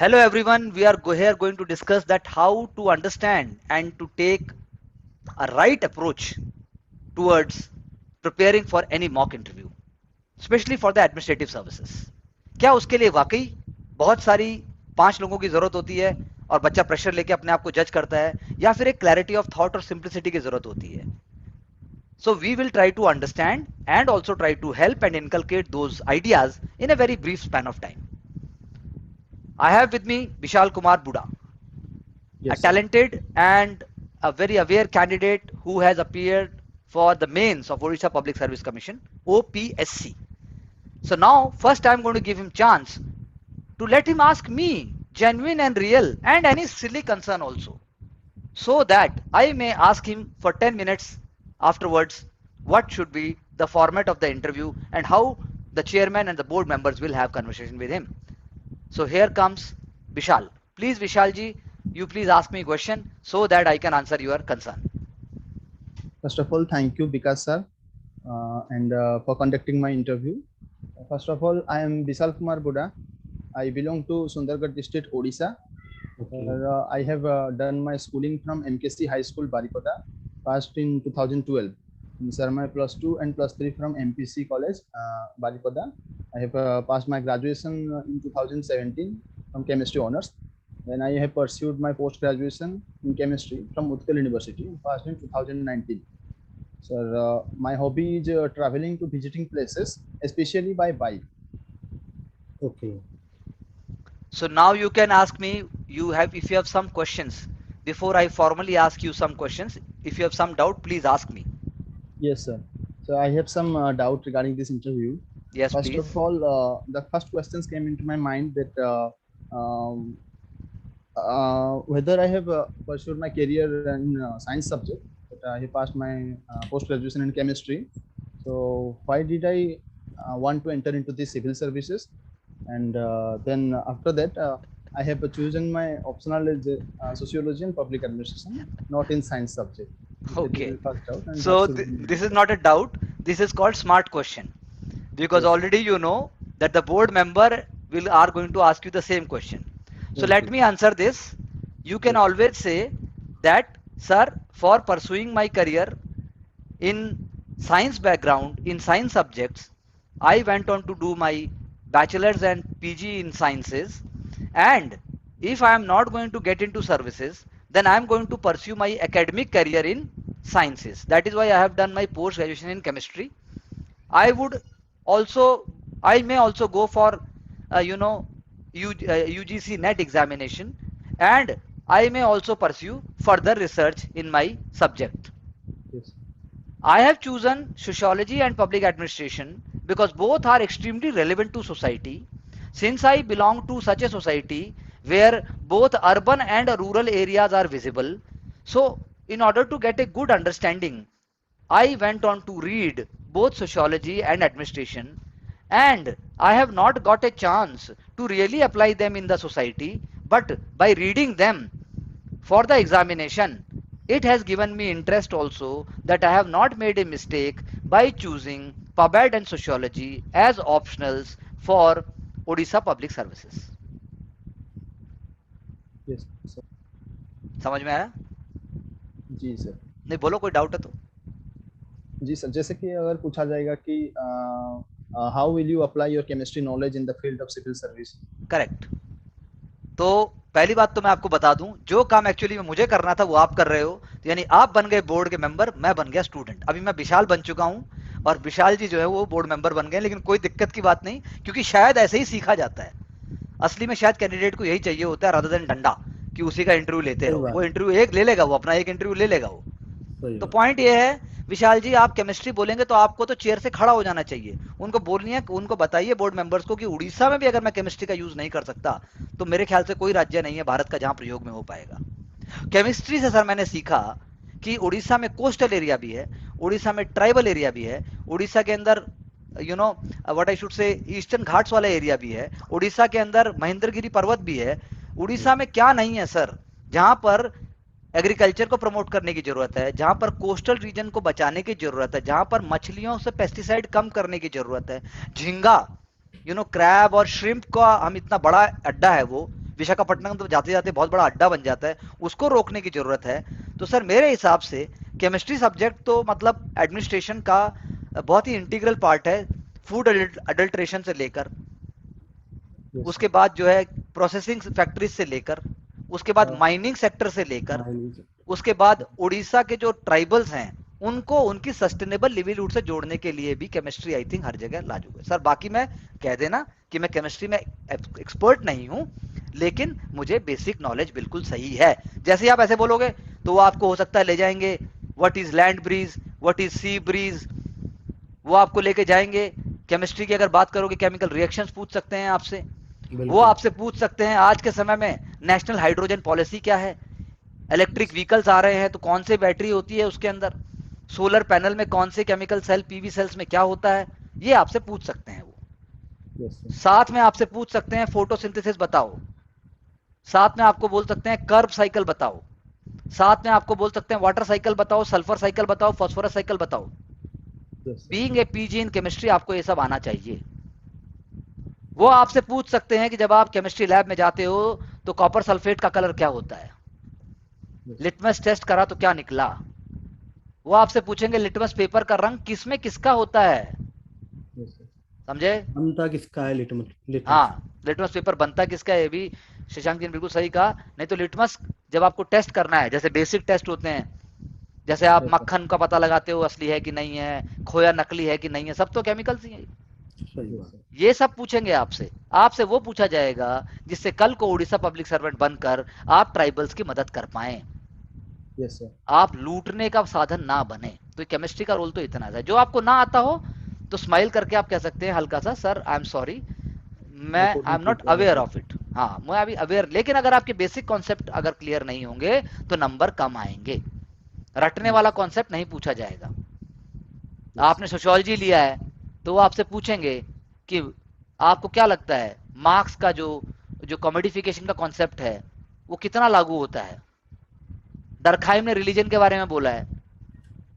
Hello everyone, we are here going to discuss that how to understand and to take a right approach towards preparing for any mock interview, especially for the administrative services. क्या उसके लिए वाकई बहुत सारी 5 लोगों की जरूरत होती है और बच्चा प्रेशर लेके अपने आप को जज करता है, या फिर एक क्लैरिटी ऑफ थॉट और सिंप्लिसिटी की जरूरत होती है? So we will try to understand and also try to help and inculcate those ideas in a very brief span of time. I have with me Vishal Kumar Buda, a Yes, sir. talented and a very aware candidate who has appeared for the mains of Odisha Public Service Commission, OPSC. So now, first I'm going to give him chance to let him ask me genuine and real and any silly concern also, so that I may ask him for 10 minutes afterwards what should be the format of the interview and how the chairman and the board members will have conversation with him. So here comes Vishal. Please, Vishalji, you please ask me a question so that I can answer your concern. First of all, thank you, Vikas sir, and for conducting my interview. First of all, I am Vishal Kumar Buda. I belong to Sundargarh district, Odisha. Okay. I have done my schooling from MKC High School, Baripada, passed in 2012. Sir, my plus 2 and plus 3 from MPC College, Baripada. I have passed my graduation in 2017 from chemistry honors. Then I have pursued my post graduation in chemistry from Utkal University, passed in 2019. Sir, my hobby is traveling to visiting places, especially by bike. Okay. So now you can ask me, if you have some questions before I formally ask you some questions. If you have some doubt, please ask me. Yes, sir. So I have some doubt regarding this interview. Yes, First please. of all, the first questions came into my mind that whether I have pursued my career in science subject, but I have passed my post graduation in chemistry. So why did I want to enter into the civil services? And then after that, I have chosen my optional as sociology and public administration, not in science subject. Okay. First doubt, and So what should be this is not a doubt. This is called smart question, because yes, already you know that the board member will are going to ask you the same question. So let okay, me answer this. You can yes, always say that, sir, for pursuing my career in science background, in science subjects, I went on to do my bachelor's and PG in sciences. And if I am not going to get into services, then I am going to pursue my academic career in sciences. That is why I have done my post graduation in chemistry. I would also, I may also go for, you know, UGC NET examination, and I may also pursue further research in my subject. yes, I have chosen sociology and public administration because both are extremely relevant to society. Since I belong to such a society where both urban and rural areas are visible, so in order to get a good understanding, I went on to read both sociology and administration, and I have not got a chance to really apply them in the society, but by reading them for the examination, it has given me interest also that I have not made a mistake by choosing PubEd and Sociology as optionals for Odisha Public Services. yes, sir. समझ में आया? जी sir, नहीं बोलो, कोई doubt है तो. जी sir, जैसे कि अगर पूछा जाएगा कि how will you apply your chemistry knowledge in the field of civil service? Correct. तो पहली बात तो मैं आपको बता दूं, जो काम एक्चुअली में मुझे करना था वो आप कर रहे हो. तो यानी आप बन गए बोर्ड के मेंबर, मैं बन गया स्टूडेंट. अभी मैं विशाल बन चुका हूं और विशाल जी जो है वो बोर्ड मेंबर बन गए, लेकिन कोई दिक्कत की बात नहीं, क्योंकि शायद ऐसे ही सीखा जाता है. असली में शायद कैंडिडेट को यही चाहिए होता है, रादर देन डंडा कि उसी का इंटरव्यू लेते सही रहो. बात वो है, इंटरव्यू एक ले लेगा, वो अपना एक इंटरव्यू ले लेगा वो. सही तो बात. पॉइंट ये है विशाल जी, आप केमिस्ट्री बोलेंगे तो आपको तो चेयर से खड़ा हो जाना चाहिए. उनको बोलनी, उनको बताइए बोर्ड मेंबर्स को कि उड़ीसा में भी अगर मैं केमिस्ट्री का यूज नहीं कर सकता तो मेरे ख्याल से कोई राज्य नहीं है भारत का जहां प्रयोग में हो पाएगा. केमिस्ट्री से सर मैंने सीखा कि उड़ीसा में कोस्टल एरिया भी है, उड़ीसा में ट्राइबल एरिया भी है, उड़ीसा के अंदर you know what I should say eastern Ghats वाला एरिया भी है, उड़ीसा के अंदर महेंद्रगिरी पर्वत भी है. उड़ीसा में क्या नहीं है सर, जहां पर एग्रीकल्चर को प्रमोट करने की जरूरत है, जहां पर कोस्टल रीजन को बचाने की जरूरत है, जहां पर मछलियों से पेस्टिसाइड कम करने की जरूरत है. झींगा, क्रैब और श्रिम्प का हम इतना बड़ा अड्डा है वो, विशाखापट्टनम तो जाते जाते बहुत बड़ा अड्डा बन जाता है, उसको रोकने की जरूरत है। तो सर मेरे हिसाब से केमिस्ट्री सब्जेक्ट तो मतलब एडमिनिस्ट्रेशन का बहुत ही इंटीग्रल पार्ट है, फूड अडल्ट्रेशन से लेकर, Yes, उसके sir. बाद जो है प्रोसेसिंग फैक्ट्रीज से लेकर, उसके बाद हाँ, माइनिंग सेक्टर से लेकर, mining sector. उसके बाद उड़ीसा के जो ट्राइबल्स हैं उनको उनकी सस्टेनेबल लिवलीहुड से जोड़ने के लिए भी केमिस्ट्री आई थिंक हर जगह लागू है। सर बाकी मैं कह देना कि मैं केमिस्ट्री में एक्सपर्ट नहीं हूं, लेकिन मुझे बेसिक नॉलेज बिल्कुल सही है। जैसे ही आप ऐसे बोलोगे तो वो आपको हो सकता है ले जाएंगे what is land breeze, what is sea breeze, वो आपको लेके जाएंगे। केमिस्ट्री की अगर बात करोगे केमिकल रिएक्शंस पूछ सकते हैं आपसे, वो बिल्कुल. आपसे पूछ सकते हैं आज के समय में नेशनल हाइड्रोजन पॉलिसी क्या है, इलेक्ट्रिक व्हीकल्स आ रहे हैं तो कौन से बैटरी होती है उसके अंदर, सोलर पैनल में कौन से केमिकल सेल, पीवी सेल्स में क्या होता है, ये आपसे पूछ सकते हैं वो। Yes, sir. साथ में आपसे पूछ सकते हैं फोटोसिंथेसिस बताओ, साथ में आपको बोल सकते हैं कर्व साइकिल बताओ, साथ में आपको बोल सकते हैं वाटर साइकिल बताओ, सल्फर साइकिल बताओ, फास्फोरस साइकिल बताओ। Yes, sir. Being a PG in chemistry आपको ये सब आना चाहिए। वो आपसे पूछ सकते हैं कि जब आप केमिस्ट्री लैब में जाते हो तो कॉपर सल्फेट का कलर क्या होता है, Yes, लिटमस टेस्ट करा तो क्या निकला। वो आपसे पूछेंगे लिटमस पेपर का रंग किसमें किसका होता है, yes, sir. समझे। बनता किसका है लिटमस? हाँ, लिटमस पेपर बनता किसका है, ये भी शशांक जी ने बिल्कुल सही कहा। नहीं तो लिटमस जब आपको टेस्ट करना है, जैसे बेसिक टेस्ट होते हैं, जैसे आप Yes, sir. मक्खन का पता लगाते हो असली है कि नहीं है, खोया नकली है कि नहीं है, सब तो केमिकल्स ही है। सही Yes, बात. sir. ये सब पूछेंगे आपसे, आपसे वो पूछा जाएगा जिससे कल को उड़ीसा पब्लिक सर्वेंट बनकर आप ट्राइबल्स की मदद कर पाए, Yes, sir. आप लूटने का साधन ना बने। तो केमिस्ट्री का रोल तो इतना है। जो आपको ना आता हो तो स्माइल करके आप कह सकते हैं हल्का सा, सर आई एम सॉरी, मैं I I am couldn't not prepare aware it. Of it. हाँ, मैं अभी अवेयर, लेकिन अगर आपके बेसिक कॉन्सेप्ट अगर क्लियर नहीं होंगे तो नंबर कम आएंगे। रटने वाला Yes, कॉन्सेप्ट नहीं पूछा जाएगा। yes, आपने सोशियोलॉजी लिया है तो वो आपसे पूछेंगे कि आपको क्या लगता है मार्क्स का जो जो कमोडिफिकेशन का कॉन्सेप्ट है वो कितना लागू होता है। डरखाइम ने रिलीजन के बारे में बोला है,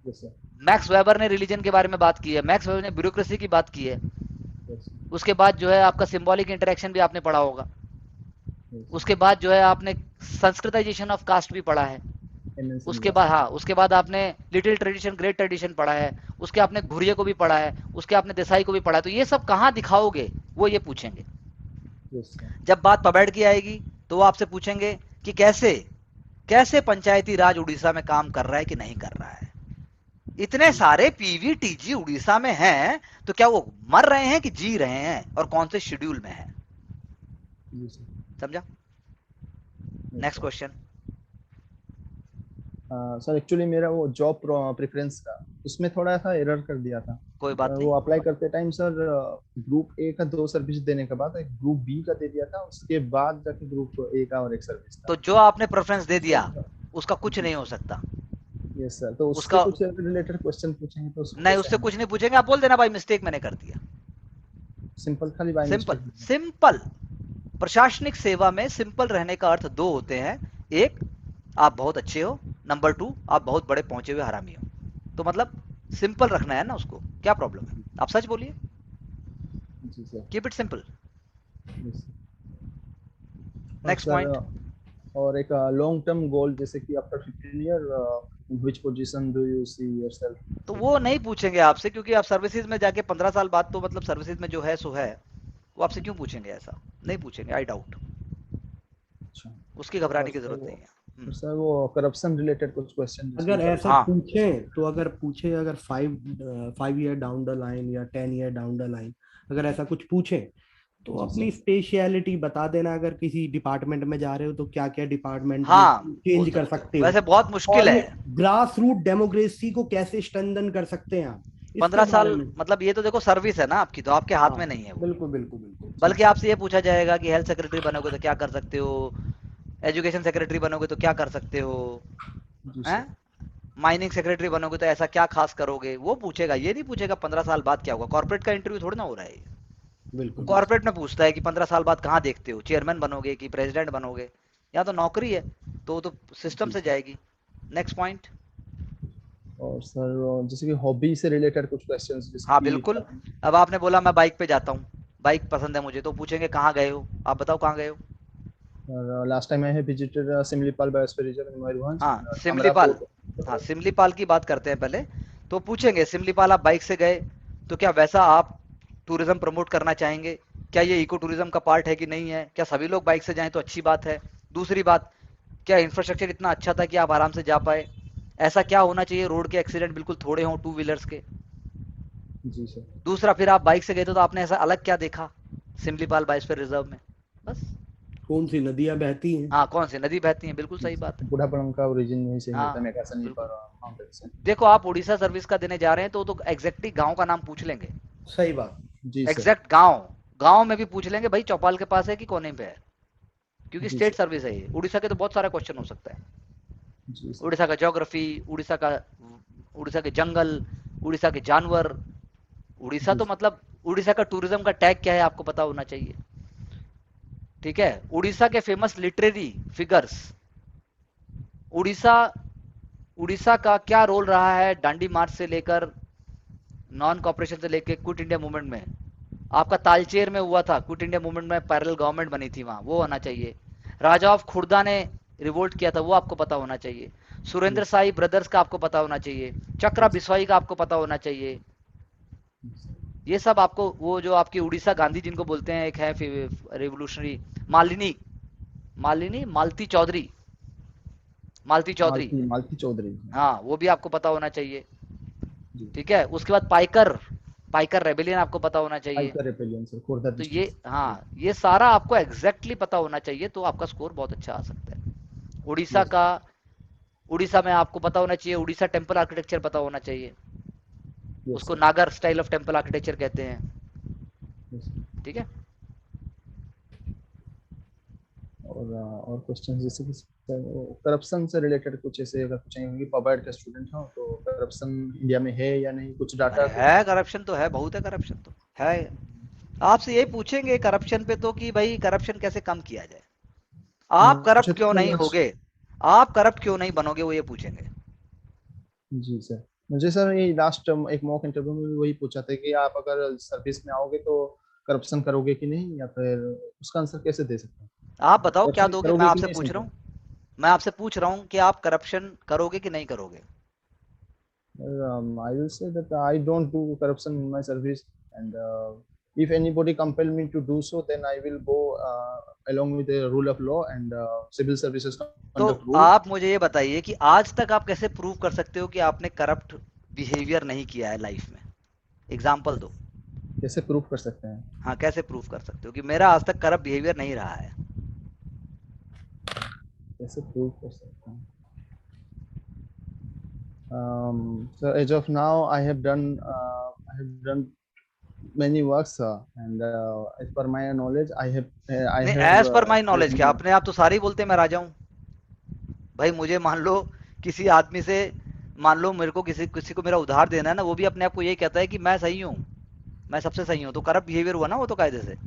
yes, sir. मैक्स वेबर ने रिलीजन के बारे में बात की है, मैक्स वेबर ने ब्यूरोक्रेसी की बात की है। Yes, sir. उसके बाद जो है आपका सिंबॉलिक इंटरेक्शन भी आपने पढ़ा होगा। Yes, sir. उसके बाद जो है आपने संस्कृताइजेशन ऑफ कास्ट भी पढ़ा है। MNC उसके yes, बाद sir. हाँ, उसके बाद आपने लिटिल ट्रेडिशन ग्रेट ट्रेडिशन पढ़ा है, उसके आपने घुरिये को भी पढ़ा है, उसके आपने देसाई को भी पढ़ा है। तो ये सब कहाँ दिखाओगे, वो ये पूछेंगे। Yes, sir. जब बात पबैड की आएगी तो वो आपसे पूछेंगे कि कैसे कैसे पंचायती राज उड़ीसा में काम कर रहा है कि नहीं कर रहा है। इतने सारे पीवीटीजी उड़ीसा में हैं तो क्या वो मर रहे हैं कि जी रहे हैं, और कौन से शेड्यूल में है, Yes, sir. समझा। Yes, next sir. Question. Sir actually मेरा वो जॉब प्रेफरेंस का उसमें थोड़ा सा एरर कर दिया था। कोई बात नहीं, वो अप्लाई करते टाइम सर ग्रुप ए का 2 सर्विस देने के बाद एक ग्रुप बी का दे दिया था, उसके बाद जाके ग्रुप ए का और एक सर्विस था। तो जो आपने प्रेफरेंस दे दिया उसका कुछ नहीं हो सकता। यस सर, तो उससे उसका कुछ रिलेटेड क्वेश्चन पूछेंगे तो उसको नहीं, कैसे उससे हम कुछ नहीं पूछेंगे, आप बोल देना भाई मिस्टेक मैंने कर दिया। सिंपल खाली बाय सिंपल मिस्टेक? सिंपल। प्रशासनिक सेवा में सिंपल रहने का अर्थ दो होते हैं, एक आप बहुत अच्छे हो, नंबर 2 आप बहुत बड़े पहुंचे हुए हरामी हो। तो मतलब सिंपल रखना है ना उसको, क्या प्रॉब्लम है, आप सच बोलिए, जी sir. Keep it simple. Yes next sir. Point. और एक लॉन्ग टर्म गोल जैसे कि after 15 year which position do you see yourself? तो वो नहीं पूछेंगे आपसे, क्योंकि आप सर्विसेज में जाके 15 साल बाद तो मतलब सर्विसेज में जो है सो है, वो आपसे क्यों पूछेंगे, ऐसा नहीं पूछेंगे, आई डाउट। अच्छा। उसकी घबराने की सर जरूरत वो नहीं है। सर वो करप्शन रिलेटेड कुछ क्वेश्चन अगर ऐसा हाँ। पूछे तो अगर पूछे अगर 5 ईयर डाउन द लाइन या 10 ईयर डाउन द लाइन अगर ऐसा कुछ पूछे तो जी अपनी सर। स्पेशलिटी बता देना। अगर किसी डिपार्टमेंट में जा रहे हो तो क्या क्या डिपार्टमेंट में हाँ, चेंज कर सकते हो, वैसे बहुत मुश्किल और है। ये ग्रास रूट डेमोक्रेसी को कैसे स्ट्रेंथन कर सकते हैं आप, इसके 15 बारे साल में। मतलब ये तो देखो सर्विस है ना आपकी, तो आपके हाथ हाँ में नहीं है वो। बिल्कुल बिल्कुल बिल्कुल। बल्कि आपसे ये पूछा जाएगा कि हेल्थ सेक्रेटरी बनोगे तो क्या कर सकते हो, एजुकेशन सेक्रेटरी बनोगे तो क्या कर सकते हो, जी हैं, सर। माइनिंग सेक्रेटरी बनोगे तो ऐसा क्या खास करोगे, वो पूछेगा। ये नहीं पूछेगा 15 साल बाद क्या होगा। कॉर्पोरेट का इंटरव्यू थोड़ी ना हो रहा है। बिल्कुल कॉर्पोरेट में पूछता है कि 15 साल बाद कहाँ देखते हो, चेयरमैन बनोगे कि प्रेसिडेंट बनोगे, या तो नौकरी है तो सिस्टम जी से सर। जाएगी। Next point. और सर जैसे कि हॉबी से रिलेटेड कुछ क्वेश्चंस जैसे हाँ कि बिल्कुल। अब आपने बोला मैं बाइक पे जाता हूँ, बाइक पसंद है मुझे, तो पूछेंगे कहाँ गए हो, आप बताओ कहाँ गए हो। Last time I have visited Simlipal Biosphere Reserve in Mayurbhanj. हाँ and सिमलीपाल, Amrapur. हाँ सिमलीपाल की बात करते हैं पहले। तो पूछेंगे सिमलीपाल आप बाइक से गए तो क्या वैसा आप टूरिज्म प्रमोट करना चाहेंगे? क्या ये इको टूरिज्म का पार्ट है कि नहीं है? क्या सभी लोग बाइक से जाएं तो अच्छी बात है? दूसरी बात, क्या इंफ्रास्ट्रक्चर इतना अच्छा था कि आप आराम से जा पाए? ऐसा क्या होना चाहिए रोड के एक्सीडेंट बिल्कुल थोड़े हों टू व्हीलर्स के? जी सर। दूसरा, फिर आप बाइक से गए थे तो आपने ऐसा अलग क्या देखा सिमलीपाल बायोस्फीयर रिजर्व में? बस। कौन सी नदियां बहती हैं? हाँ, कौन सी नदी बहती है, बिल्कुल सही बात है। बूढ़ापन का ओरिजिन यहीं से मिलता है, हाँ मेकासनी बिल्कुल। पर माउंटेन से। देखो आप उड़ीसा सर्विस का देने जा रहे हैं तो एग्जैक्टली गांव का नाम पूछ लेंगे। सही बात। जी सर। एग्जैक्ट गांव, गांव में भी पूछ लेंगे भाई चौपाल के पास है कि कोने पे है, क्योंकि जी स्टेट सर। सर्विस है ये। उड़ीसा के तो बहुत सारे क्वेश्चन हो सकता है। जी सर। उड़ीसा का ज्योग्राफी, उड़ीसा के जंगल, उड़ीसा के जानवर। उड़ीसा जी तो सर। मतलब उड़ीसा का टूरिज्म का टैग क्या है आपको पता होना चाहिए। ठीक है, उड़ीसा के famous literary figures. Orissa Orissa का क्या रोल रहा है डांडी मार्च से लेकर, नॉन कॉपरेशन से लेकर क्विट इंडिया मूवमेंट में? आपका तालचेर में हुआ था क्विट इंडिया मूवमेंट में, पैरेलल गवर्नमेंट बनी थी वहां, वो होना चाहिए। राजा ऑफ खुर्दा ने रिवोल्ट किया था, वो आपको पता होना चाहिए। सुरेंद्र साई ब्रदर्स का आपको पता होना चाहिए। चक्रा बिस्वाई का आपको पता होना चाहिए। ये सब आपको, वो जो आपकी उड़ीसा गांधी जिनको बोलते हैं, एक है रेवोल्यूशनरी, मालिनी, मालती चौधरी, मालती चौधरी, मालती मालती चौधरी। हाँ वो भी आपको पता होना चाहिए। जी। ठीक है, उसके बाद पाइकर, पाइकर रेबेलियन आपको पता होना चाहिए। आइकर रेपेलियन सर, खोर्धा तो ये, डिस्ट्रिक्ट। हाँ ये सारा आपको एग्जैक्टली पता होना चाहिए, तो आपका स्कोर बहुत अच्छा आ सकता है। उड़ीसा यस। का, उड़ीसा में आपको पता होना चाहिए, उड़ीसा टेम्पल आर्किटेक्चर पता होना चाहिए। यस उसको सर। नागर स्टाइल ऑफ टेम्पल आर्किटेक्चर कहते हैं। यस। ठीक है। और क्वेश्चन जैसे कि करप्शन से रिलेटेड कुछ ऐसे अगर पूछेंगे, क्योंकि पबाइड का स्टूडेंट हो, तो करप्शन इंडिया में है या नहीं, कुछ डाटा अरे कुछ। है करप्शन तो है, बहुत है करप्शन तो है। आपसे यही पूछेंगे करप्शन पे तो कि भाई करप्शन कैसे कम किया जाए, आप मुझे करप्ट क्यों तो नहीं लास्ट। होगे, आप करप्ट क्यों नहीं बनोगे, वो ये पूछेंगे। जी सर। मुझे सर ये लास्ट एक मॉक इंटरव्यू में भी वही पूछा था कि आप अगर सर्विस में आओगे तो करप्शन करोगे कि नहीं, या फिर उसका आंसर कैसे दे सकते हैं? आप बताओ क्या करप्शन दोगे, मैं करोगे कि आपसे नहीं, पूछ रहा सिंपल। हूँ। मैं आपसे पूछ रहा हूँ कि आप करप्शन करोगे कि नहीं करोगे? I will say that I don't do corruption in my service, and if anybody compel me to do so, then I will go along with the rule of law and civil services तो conduct rule. आप मुझे ये बताइए कि आज तक आप कैसे प्रूव कर सकते हो कि आपने करप्ट बिहेवियर नहीं किया है लाइफ में? एग्जाम्पल दो। कैसे प्रूफ कर सकते हैं? हाँ कैसे प्रूव कर सकते हो कि मेरा आज तक करप्ट बिहेवियर नहीं रहा है? कैसे प्रूफ कर सकते हैं? So as of now, I have done many works, and as per my knowledge, I नहीं, have as per my knowledge क्या, written, अपने आप तो सारे ही बोलते हैं मैं राजा हूँ। भाई मुझे मान लो किसी आदमी से, मान लो मेरे को किसी किसी को मेरा उधार देना है ना, वो भी अपने आप को यही कहता है कि मैं सही हूँ, मैं सबसे सही हूँ, तो करप्ट बिहेवियर हुआ ना वो तो कायदे से।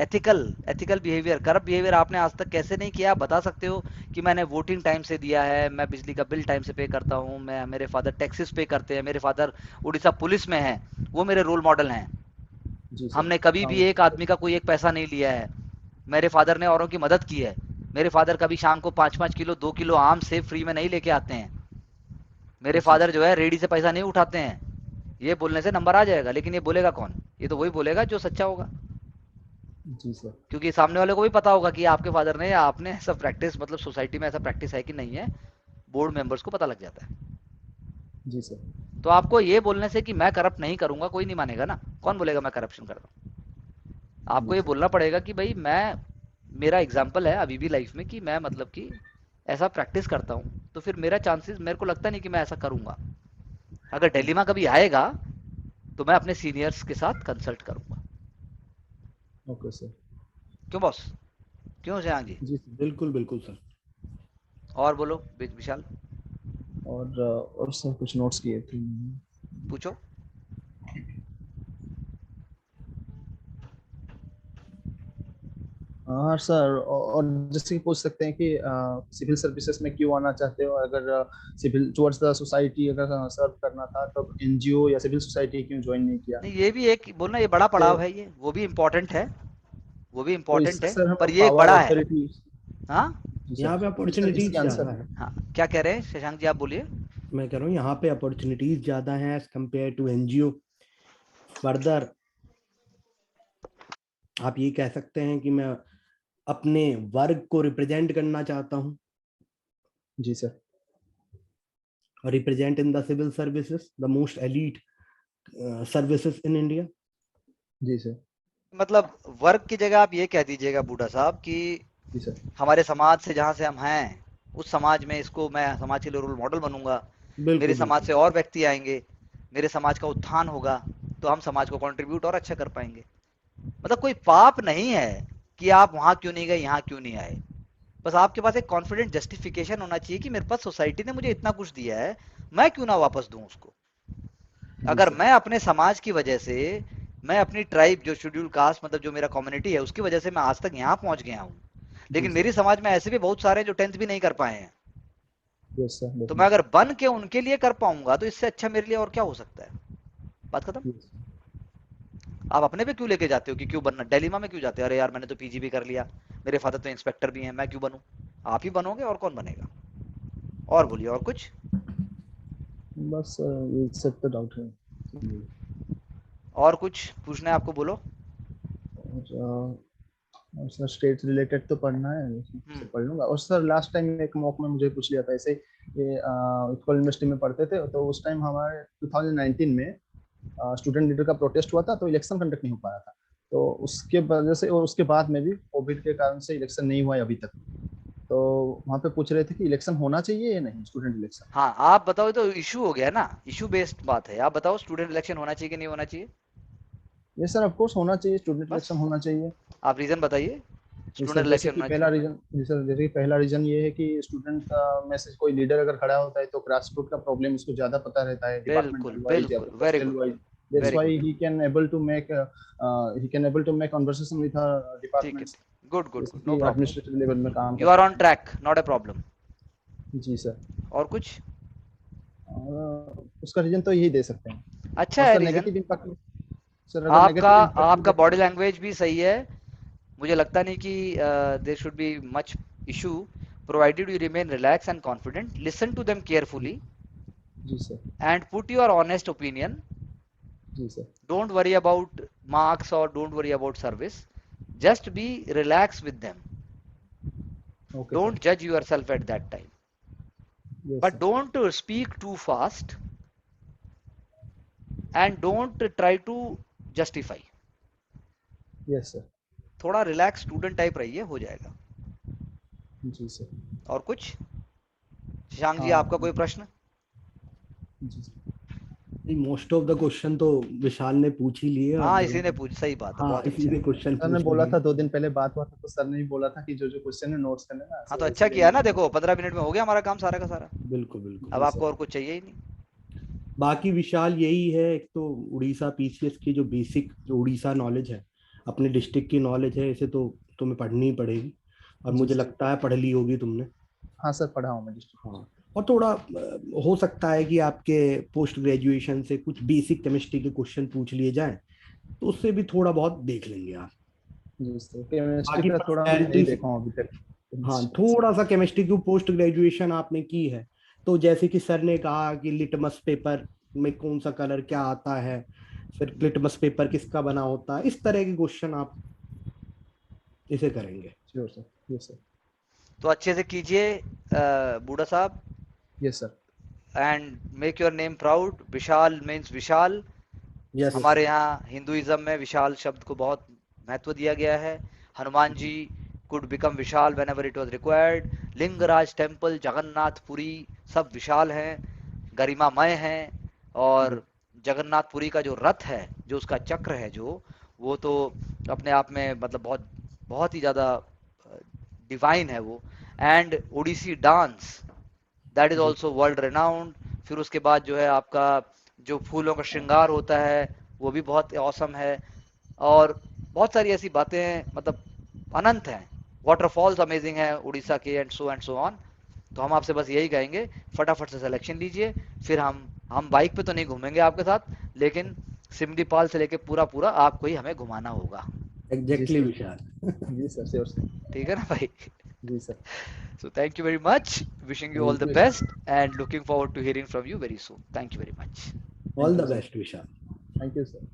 Ethical, ethical behaviour. Corrupt behaviour आपने आज तक कैसे नहीं किया? आप बता सकते हो कि मैंने वोटिंग टाइम से दिया है, मैं बिजली का बिल टाइम से पे करता हूँ, मैं, मेरे फादर टैक्सेस पे करते हैं, मेरे फादर उड़ीसा पुलिस में हैं, वो मेरे रोल मॉडल हैं। जी सर। हमने कभी भी हाँ, एक आदमी का कोई एक पैसा नहीं लिया है। मेरे फादर ने औरों की मदद की है। मेरे फादर कभी शाम को 5-5 किलो 2 किलो आम सेब फ्री में नहीं लेके आते हैं। मेरे जी फादर सर। जो है रेडी से पैसा नहीं उठाते हैं। ये बोलने से नंबर आ जाएगा, लेकिन ये बोलेगा कौन? ये तो वही बोलेगा जो सच्चा होगा, जी सर। क्योंकि सामने वाले को भी पता होगा कि आपके फादर ने या आपने ऐसा प्रैक्टिस, मतलब सोसाइटी में ऐसा प्रैक्टिस है कि नहीं है, बोर्ड मेंबर्स को पता लग जाता है। जी सर। तो आपको ये बोलने से कि मैं करप्ट नहीं करूंगा, कोई नहीं मानेगा ना। कौन बोलेगा मैं करप्शन करता हूँ? आपको जी ये सर। बोलना पड़ेगा कि भाई मैं, मेरा एग्जाम्पल है अभी भी लाइफ में कि मैं मतलब कि ऐसा प्रैक्टिस करता हूँ, तो फिर मेरा चांसेस, मेरे को लगता नहीं कि मैं ऐसा करूंगा। अगर डिलेमा कभी आएगा तो मैं अपने सीनियर्स के साथ कंसल्ट करूंगा। Okay sir. क्यों बॉस? क्यों जहाँ जी? जी सर। बिल्कुल बिल्कुल सर। और बोलो विशाल, और सर कुछ नोट्स किए थे। पूछो। हाँ सर, और जैसे कि पूछ सकते हैं कि सिविल सर्विसेज में क्यों आना चाहते हो, अगर सिविल टुवर्ड्स द सोसाइटी अगर सर्व करना था तब एनजीओ या सिविल सोसाइटी क्यों ज्वाइन नहीं किया? नहीं, ये भी एक बोलना, ये बड़ा से पड़ाव है, ये वो भी इम्पोर्टेंट है। वो भी तो इम्पोर्टेंट इससे है, सर पर हम ये एक पावर बड़ा है। अथॉरिटी। हाँ जी यहाँ पे सर, इसका अपॉर्चुनिटीज इसका ज्यादा आंसर। है। हाँ, क्या कह रहे हैं शशांक जी, आप बोलिए। मैं कह रहा हूँ यहाँ पे अपॉर्चुनिटीज ज्यादा हैं as compare to NGO. Further आप ये कह सकते हैं कि मैं अपने वर्ग को रिप्रेजेंट करना चाहता हूँ, जी sir. Represent in the civil services, the most elite services in India. जी सर। मतलब वर्क की जगह आप ये कह दीजिएगा बूढ़ा साहब कि जी सर। हमारे समाज से जहाँ से हम हैं, उस समाज में इसको मैं समाज के लिए रोल मॉडल बनूंगा, मेरे बिल्कुल समाज बिल्कुल। से और व्यक्ति आएंगे, मेरे समाज का उत्थान होगा, तो हम समाज को कंट्रीब्यूट और अच्छा कर पाएंगे। मतलब कोई पाप नहीं है कि आप वहां क्यों नहीं गए, यहाँ क्यों नहीं आए। बस आपके पास एक कॉन्फिडेंट जस्टिफिकेशन होना चाहिए कि मेरे पास सोसाइटी ने मुझे इतना कुछ दिया है, मैं क्यों ना वापस दूं उसको। जी अगर सर। मैं अपने समाज की वजह से, मैं अपनी ट्राइब जो शेड्यूल कास्ट मतलब जो मेरा कम्युनिटी है उसकी वजह से मैं आज तक यहाँ पहुंच गया हूँ, जी लेकिन सर। मेरी समाज में ऐसे भी बहुत सारे हैं जो 10th भी नहीं कर पाए हैं, यस सर, तो मैं डेफिनेटली। अगर बन के उनके लिए कर पाऊंगा तो इससे अच्छा मेरे लिए और क्या हो सकता है। बात खत्म। Yes sir. आप अपने पे क्यों लेके जाते हो कि क्यों बनना, दिल्ली में क्यों जाते हो, अरे यार मैंने तो पीजी भी कर लिया, मेरे फादर तो इंस्पेक्टर भी हैं, मैं क्यों बनूं। आप ही बनोगे और कौन बनेगा। और बोलिए और कुछ। बस ये सब तो डाउट है। जी। और कुछ पूछना है आपको, बोलो। और सर स्टेट रिलेटेड तो पढ़ना है, हम्म। से पढ़ लूंगा। और सर लास्ट टाइम एक मॉक में मुझे पूछ लिया था ऐसे ही, ये उत्कल यूनिवर्सिटी में पढ़ते थे, तो उस टाइम हमारे 2019 में स्टूडेंट लीडर का प्रोटेस्ट हुआ था, तो इलेक्शन कंडक्ट नहीं हो पाया था। तो उसके वजह से और उसके बाद में भी कोविड के कारण से इलेक्शन नहीं हुआ है अभी तक। तो वहाँ पे पूछ रहे थे कि इलेक्शन होना चाहिए या नहीं, स्टूडेंट इलेक्शन। हाँ आप बताओ, ये तो इशू हो गया ना, इशू बेस्ड बात है। आप बताओ स्टूडेंट इलेक्शन होना चाहिए कि नहीं होना चाहिए। ये सर ऑफ कोर्स होना चाहिए, स्टूडेंट बस इलेक्शन होना चाहिए। आप रीजन बताइए, जी स्टूडेंट सर, जैसे इलेक्शन कि होना पहला चाहिए। रीजन, जी सर, जैसे कि पहला रीजन ये है कि स्टूडेंट में से कोई लीडर अगर खड़ा होता है तो ग्रास रूट का प्रॉब्लम उसको ज्यादा पता रहता है, बिल्कुल डिपार्टमेंटल वाइज या बिल्कुल, फिर very hostel good, wise. That's very why good. he can able to make conversation with her ठीक है, departments, गुड गुड जैसे गुड, नो कि प्रॉब्लम। एडमिनिस्ट्रेटिव लेवल में काम यू कर आर ऑन सकते हैं। Track, not a problem. जी सर। और कुछ। और उसका रीजन तो यही दे सकते हैं। अच्छा और है sir reason. Negative impact, sir अगर आपका नेगेटिव इम्पैक्ट भी आपका देखें बॉडी तो। लैंग्वेज भी सही है, मुझे लगता नहीं कि there should be much issue, provided you remain relax and confident, listen to them जी। केयरफुली जी sir. And put your honest opinion. जी sir. Don't worry about marks or don't worry about service. Just be relaxed with them. Okay sir. Don't judge yourself at that time. Yes But sir. don't speak too fast and don't try to justify. Yes sir. थोड़ा relax student type रहिए, हो जाएगा। जी sir. और कुछ। शशांक जी आपका हाँ। कोई प्रश्न। जी sir. Most of the question तो विशाल ने पूछ ही लिए अब हाँ इसी ने जब। पूछ, सही बात है, हाँ, बहुत इसी अच्छा। ने क्वेश्चन सर ने पूछ बोला लिए। था 2 दिन पहले बात हुआ था, तो सर ने भी बोला था कि जो जो क्वेश्चन है नोट्स कर लेना, हाँ तो सो अच्छा इसलिए किया मैं। ना, देखो 15 मिनट में हो गया हमारा काम सारा का सारा। बिल्कुल बिल्कुल। अब जी आपको सर। और कुछ चाहिए ही नहीं। बाकी विशाल यही है, एक तो उड़ीसा पीसीएस की जो बेसिक जो उड़ीसा नॉलेज है, अपने डिस्ट्रिक्ट की नॉलेज है, इसे तो तुम्हें पढ़नी ही पड़ेगी। और जी मुझे सर। लगता है पढ़ ली होगी तुमने। हाँ सर, पढ़ा हूँ मैं डिस्ट्रिक्ट। हाँ। और थोड़ा हो सकता है कि आपके पोस्ट ग्रेजुएशन से कुछ बेसिक केमिस्ट्री के क्वेश्चन पूछ लिए जाएं, तो उससे भी थोड़ा बहुत देख लेंगे आप। जी सर, केमिस्ट्री बाकी का थोड़ा मैं नहीं पर्सनैलिटी, देखा हूँ अभी तक। हाँ थोड़ा सा केमिस्ट्री की पोस्ट ग्रेजुएशन आपने की है, तो जैसे कि सर ने कहा कि लिटमस पेपर में कौन सा कलर क्या आता है, फिर लिटमस पेपर किसका बना होता है, इस तरह के क्वेश्चन आप इसे करेंगे। Sure sir. Yes sir. तो अच्छे से कीजिए बूढ़ा साहब, yes sir. And make your name proud. Vishal means Vishal. Yes. हमारे यहाँ हिंदुइज्म में विशाल शब्द को बहुत महत्व दिया गया है। हनुमान जी कुड बिकम विशाल whenever it was required. Lingaraj temple, Jagannathpuri, सब विशाल हैं, गरिमामय हैं। और जगन्नाथपुरी का जो रथ है, जो उसका चक्र है, जो वो तो अपने आप में मतलब बहुत बहुत ही ज़्यादा डिवाइन है वो। And Odissi dance, that is जी। Also world renowned. फिर उसके बाद जो है आपका जो फूलों का श्रृंगार होता है वो भी बहुत औसम है। और बहुत सारी ऐसी बातें हैं, मतलब अनंत हैं। वाटरफॉल्स अमेजिंग है उड़ीसा के, एंड सो ऑन। तो हम आपसे बस यही कहेंगे, फटाफट से सिलेक्शन लीजिए। फिर हम बाइक पे तो नहीं घूमेंगे आपके साथ, लेकिन सिमलीपाल से लेके पूरा पूरा आपको ही हमें घुमाना होगा। Exactly sir. विशाल। जी सर, श्योर सर। ठीक है ना भाई? जी sir. So thank you very much. Wishing you all Thank the you, best sir. and looking forward to hearing from you very soon. Thank you very much. All Thank the you, sir. Best Vishal. Thank you, sir.